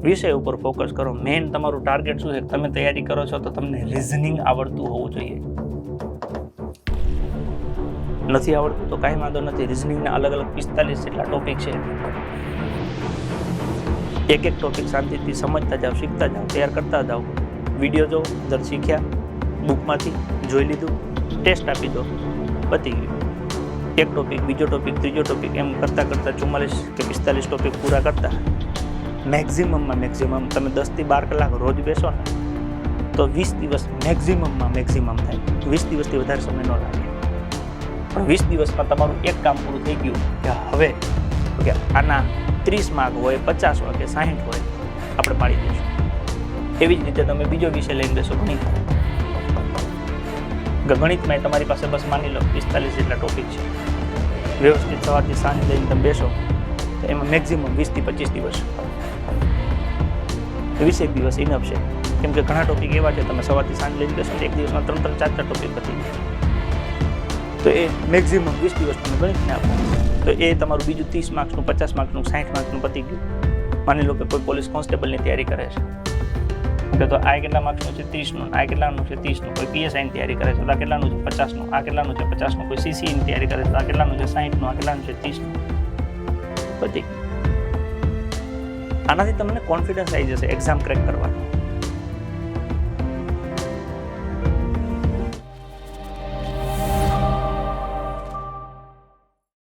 વિષય ઉપર ફોકસ કરો. મેઇન તમારું ટાર્ગેટ શું છે? તમે તૈયારી કરો છો તો તમને રિઝનિંગ આવડતું હોવું જોઈએ. નથી આવડતું તો કાંઈ વાંધો નથી. રિઝનિંગના અલગ અલગ 45 જેટલા ટોપિક છે. એક એક ટોપિક શાંતિથી સમજતા જાઓ, શીખતા જાઓ, તૈયાર કરતા જાઓ. વિડીયો જો દર શીખ્યા, બુકમાંથી જોઈ લીધું, ટેસ્ટ આપી દો, પતી ગયું. એક ટોપિક, બીજો ટોપિક, ત્રીજો ટોપિક, એમ કરતાં કરતાં 44 કે 45 ટોપિક પૂરા કરતા મેક્ઝિમમમાં મેક્ઝિમમ તમે 10 થી 12 કલાક રોજ બેસો ને તો 20 દિવસ મેક્ઝિમમમાં મેક્ઝિમમ થાય. 20 દિવસથી વધારે સમય ન લાગે. પણ 20 દિવસમાં તમારું એક કામ પૂરું થઈ ગયું કે હવે કે આના 30 માર્ક હોય, 50 હોય કે 60 હોય, આપણે પાડી દઈશું. એવી જ રીતે તમે બીજો વિષય લઈને બેસો ગણિત. ગણિતમાં તમારી પાસે બસ માની લો 45 જેટલા ટોપિક છે. વ્યવસ્થિત સવારથી સાંજ લઈને તમે બેસો તો એમાં મેક્ઝિમમ 20 થી 25 દિવસ, 20 દિવસ ઇનફ છે. કેમ કે ઘણા ટોપિક એવા છે તમે સવારથી સાંજ લઈને બેસો ને એક દિવસમાં 3-4 ટોપિક પતી જાય. તો એ મેક્ઝિમમ 20 દિવસ તમે ગણિતને આપો તો એ તમારું બીજું 30 માર્ક્સનું, 50 માર્ક્સનું, 60 માર્ક્સનું પતી ગયું. માની લો કે કોઈ પોલીસ કોન્સ્ટેબલની તૈયારી કરે છે કે તો આ કેટલા માર્ક્સનું છે? 30નું. આ કેટલાનું છે? 30નું. કોઈ પીએસઆઈની તૈયારી કરે છે તો આ કેટલાનું છે? 50નું. આ કેટલાનું છે? 50નું. કોઈ સીસીની તૈયારી કરે છે તો આ કેટલાનું છે? 60નું. આ કેટલાનું છે? 30નું. પતી. આનાથી તમને કોન્ફિડન્સ આવી જશે એક્ઝામ ક્રેક કરવાનો.